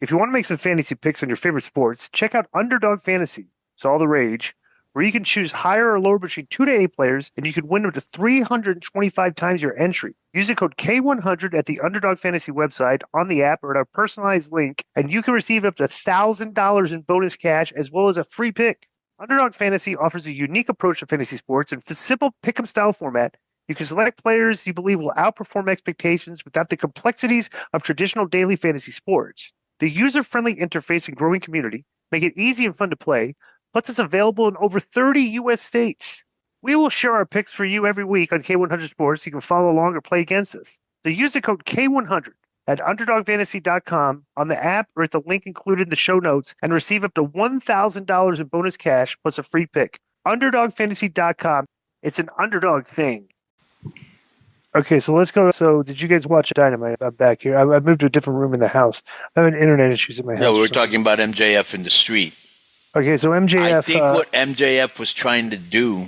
If you want to make some fantasy picks on your favorite sports, check out Underdog Fantasy. It's all the rage, where you can choose higher or lower between 2 to 8 players, and you can win up to 325 times your entry. Use the code K100 at the Underdog Fantasy website, on the app, or at our personalized link, and you can receive up to $1,000 in bonus cash as well as a free pick. Underdog Fantasy offers a unique approach to fantasy sports, and it's a simple pick-em style format. You can select players you believe will outperform expectations without the complexities of traditional daily fantasy sports. The user-friendly interface and growing community make it easy and fun to play, plus it's available in over 30 U.S. states. We will share our picks for you every week on K100 Sports. You can follow along or play against us. So use the code K100 at UnderdogFantasy.com on the app or at the link included in the show notes and receive up to $1,000 in bonus cash plus a free pick. UnderdogFantasy.com. It's an underdog thing. Okay, so let's go. So did you guys watch Dynamite? I'm back here. I moved to a different room in the house. I'm having internet issues in my house. No, we're talking about MJF in the street. Okay, so MJF... I think what MJF was trying to do,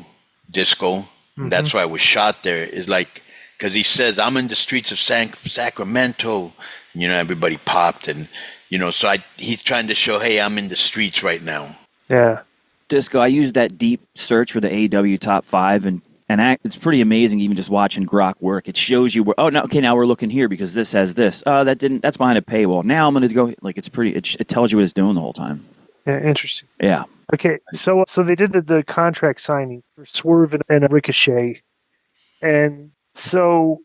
Disco, and that's why I was shot there, is like, because he says, I'm in the streets of Sacramento, and, everybody popped, and, so he's trying to show, hey, I'm in the streets right now. Yeah. Disco, I used that deep search for the AEW top 5, and it's pretty amazing even just watching Grok work. It shows you where, now we're looking here because this has this. That's behind a paywall. Now I'm going to go, like, it tells you what it's doing the whole time. Yeah, interesting. Yeah. Okay, so they did the contract signing for Swerve and Ricochet. And so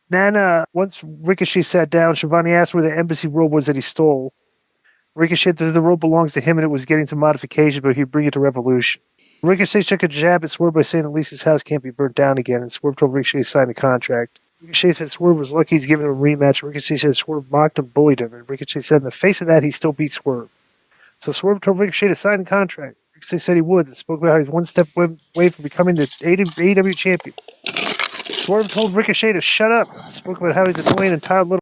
Nana, once Ricochet sat down, Shivani asked where the embassy robe was that he stole. Ricochet says the robe belongs to him and it was getting some modification, but he'd bring it to Revolution. Ricochet took a jab at Swerve by saying at least his house can't be burnt down again, and Swerve told Ricochet to sign the contract. Ricochet said Swerve was lucky he's given him a rematch. Ricochet said Swerve mocked him, bullied him, and Ricochet said in the face of that, he still beat Swerve. So Swerve told Ricochet to sign the contract. Ricochet said he would and spoke about how he's one step away from becoming the AEW champion. Swerve told Ricochet to shut up, spoke about how he's annoying and tired little.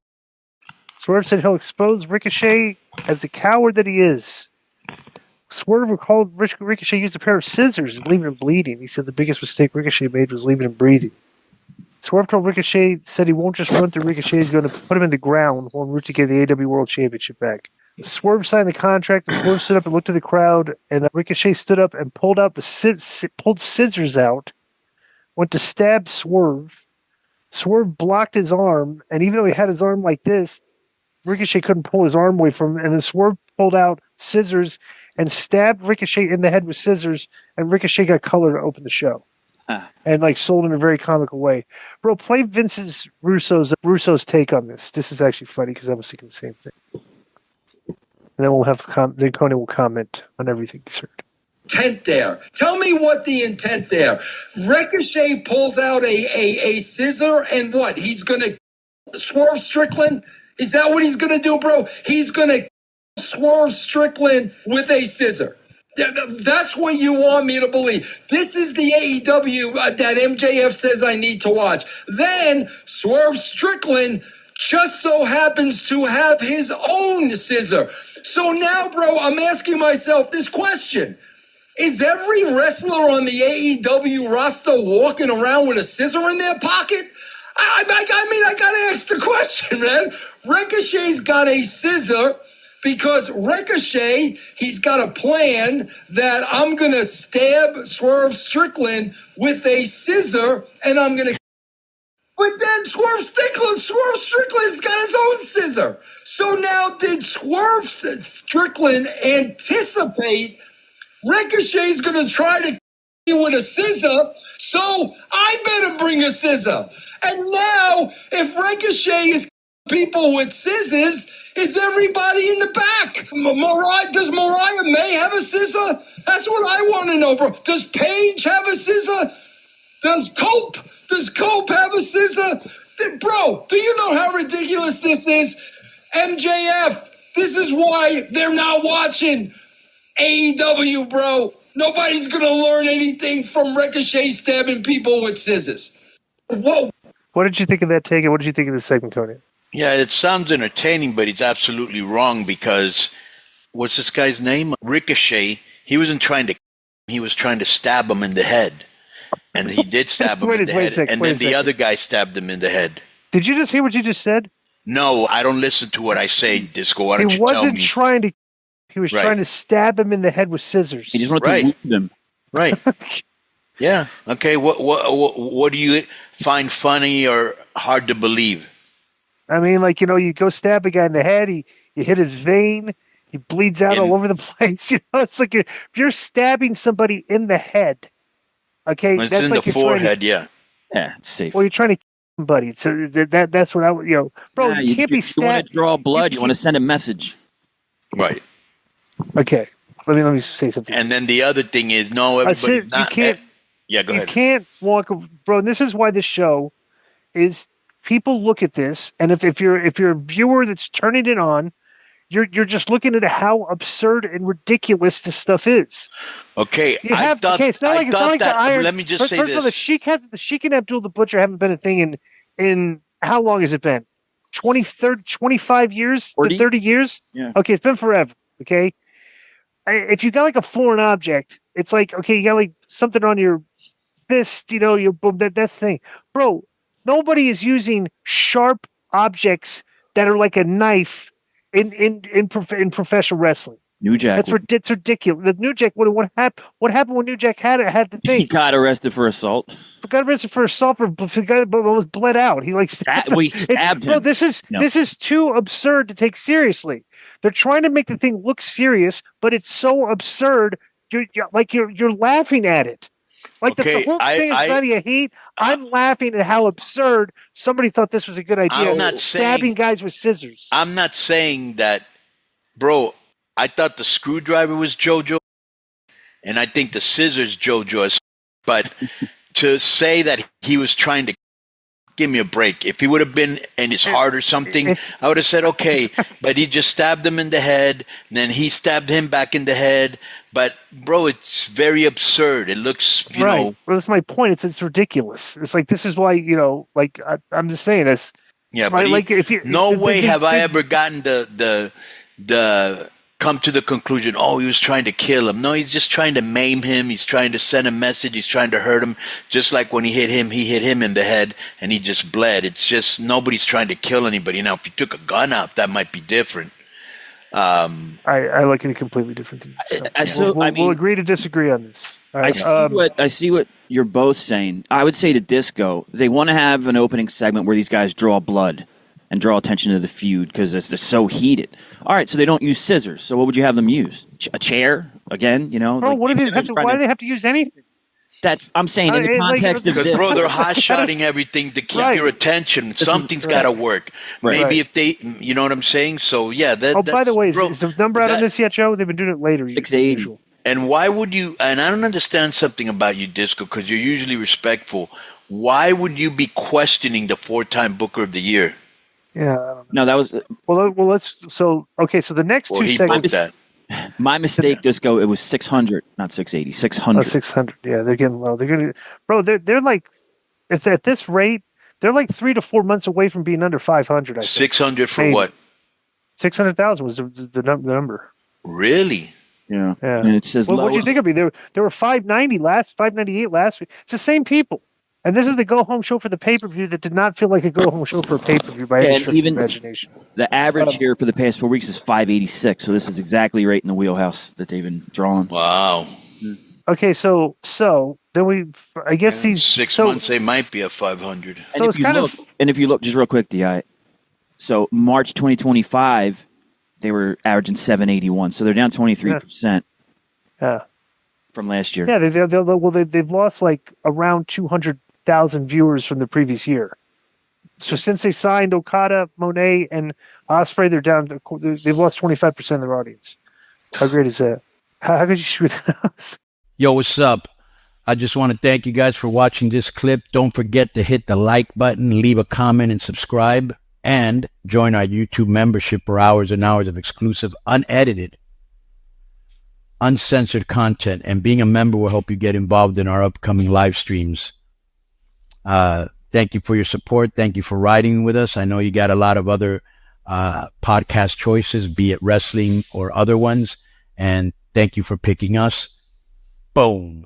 Swerve said he'll expose Ricochet as the coward that he is. Swerve recalled Ricochet used a pair of scissors and leaving him bleeding. He said the biggest mistake Ricochet made was leaving him breathing. Swerve told Ricochet, said he won't just run through Ricochet, he's going to put him in the ground en route to get the AEW World Championship back. Swerve signed the contract, and Swerve stood up and looked at the crowd, and Ricochet stood up and pulled scissors out, went to stab Swerve. Swerve blocked his arm, and even though he had his arm like this, Ricochet couldn't pull his arm away from him, and then Swerve pulled out scissors and stabbed Ricochet in the head with scissors, and Ricochet got color to open the show. And sold in a very comical way. Bro, play Russo's take on this. This is actually funny because I was thinking the same thing. And then we'll have then Konnan will comment on everything he's heard. Intent there. Tell me what the intent there. Ricochet pulls out a scissor and what? He's gonna Swerve Strickland? Is that what he's gonna do, bro? He's gonna Swerve Strickland with a scissor. That's what you want me to believe. This is the AEW that MJF says I need to watch. Then Swerve Strickland just so happens to have his own scissor. So now, bro, I'm asking myself this question. Is every wrestler on the AEW roster walking around with a scissor in their pocket? I mean, I got to ask the question, man. Ricochet's got a scissor because Ricochet, he's got a plan that I'm going to stab Swerve Strickland with a scissor and I'm going to... But then Swerve Strickland's got his own scissor. So now did Swerve Strickland anticipate Ricochet's going to try to with a scissor, so I better bring a scissor. And now, if Ricochet is people with scissors, is everybody in the back? Does Mariah May have a scissor? That's what I want to know, bro. Does Paige have a scissor? Does Cope have a scissor? Bro, do you know how ridiculous this is? MJF, this is why they're not watching AEW, bro. Nobody's going to learn anything from Ricochet stabbing people with scissors. Whoa. What did you think of that take, and what did you think of the segment, Konnan? Yeah, it sounds entertaining, but he's absolutely wrong because what's this guy's name? Ricochet. He wasn't trying to. He was trying to stab him in the head, and he did stab him in the head. And then the other guy stabbed him in the head. Did you just hear what you just said? No, I don't listen to what I say, Disco. Why don't He you tell wasn't me? trying to. He was Right. trying to stab him in the head with scissors. He just wanted Right. to wound him. Right. Yeah. Okay. What do you find funny or hard to believe? I mean, like, you go stab a guy in the head. You hit his vein. He bleeds out all over the place. It's like if you're stabbing somebody in the head. Okay, When it's that's in like the you're trying forehead, yeah. Yeah, it's safe. Well, you're trying to kill somebody. So that's what I would. Bro, Nah, you can't be You want stabbed. to draw blood. You want to send a message. Right. Okay, let me say something. And then the other thing is, no, everybody. You can't. Yeah, go You ahead. can't walk, bro. And this is why this show is. People look at this, and if you're a viewer that's turning it on, you're just looking at how absurd and ridiculous this stuff is. Okay, It's not like the Iron. Let me just say First of all, this. the Sheik and Abdul the Butcher haven't been a thing in how long has it been? 25 years 40? to 30 years? Yeah. Okay, it's been forever. Okay. If you got like a foreign object, it's like, okay, you got like something on your fist, that's the thing. Bro, nobody is using sharp objects that are like a knife in professional wrestling. New Jack. It's ridiculous. The New Jack. What happened when New Jack had the thing? He got arrested for assault. Got arrested for assault. But almost bled out. He stabbed him. Bro, this is too absurd to take seriously. They're trying to make the thing look serious, but it's so absurd. You're laughing at it. Like the whole thing is not a heat. I'm laughing at how absurd somebody thought this was a good idea. I'm not stabbing guys with scissors. I'm not saying that, bro. I thought the screwdriver was JoJo, and I think the scissors JoJo. But to say that he was trying to give me a break, if he would have been in his heart or something, I would have said okay. But he just stabbed him in the head, and then he stabbed him back in the head. But bro, it's very absurd. It looks, you know. Well, that's my point. It's ridiculous. It's like this is why I'm just saying this. Yeah, right? but no way have I ever gotten the come to the conclusion, he was trying to kill him. No, he's just trying to maim him. He's trying to send a message. He's trying to hurt him. Just like when he hit him in the head and he just bled. It's just nobody's trying to kill anybody. Now, if you took a gun out, that might be different. I look at it completely different. We'll agree to disagree on this. Right. I see what you're both saying. I would say to Disco, they want to have an opening segment where these guys draw blood and draw attention to the feud because they're so heated. All right, so they don't use scissors. So what would you have them use? A chair again? Bro, why do they have to use anything? That I'm saying in the context of because bro, they're hot-shotting everything to keep your attention. Something's got to work. Maybe if they, you know what I'm saying. So yeah. By the way, is the number out on this yet, Joe? They've been doing it later. 680. And why would you? And I don't understand something about you, Disco, because you're usually respectful. Why would you be questioning the 4-time Booker of the Year? Yeah. No, that was well. So the next two segments. My mistake, Disco. It was 600, not 680. 600. 600. Yeah, they're getting low. They're like, if at this rate, they're like 3 to 4 months away from being under 500. I think. 600 for what? 600,000 was the number. Really? Yeah. And it says. What do you think of me? There were 598 last week. It's the same people. And this is the go-home show for the pay-per-view that did not feel like a go-home show for a pay-per-view by any stretch of imagination. The average here for the past 4 weeks is 586, so this is exactly right in the wheelhouse that they've been drawing. Wow. Okay, so then I guess these 6 months they might be at 500. So it's kind of. And if you look, just real quick, Di. So March 2025, they were averaging 781, so they're down 23%. Yeah. From last year. Yeah, they've lost like around 200,000 viewers from the previous year. So since they signed Okada, Monet, and Ospreay, they're down. They've lost 25% of their audience. How great is that? How could you shoot that? Yo, what's up? I just want to thank you guys for watching this clip. Don't forget to hit the like button, leave a comment, and subscribe. And join our YouTube membership for hours and hours of exclusive, unedited, uncensored content. And being a member will help you get involved in our upcoming live streams. Thank you for your support. Thank you for riding with us. I know you got a lot of other podcast choices, be it wrestling or other ones. And thank you for picking us. Boom.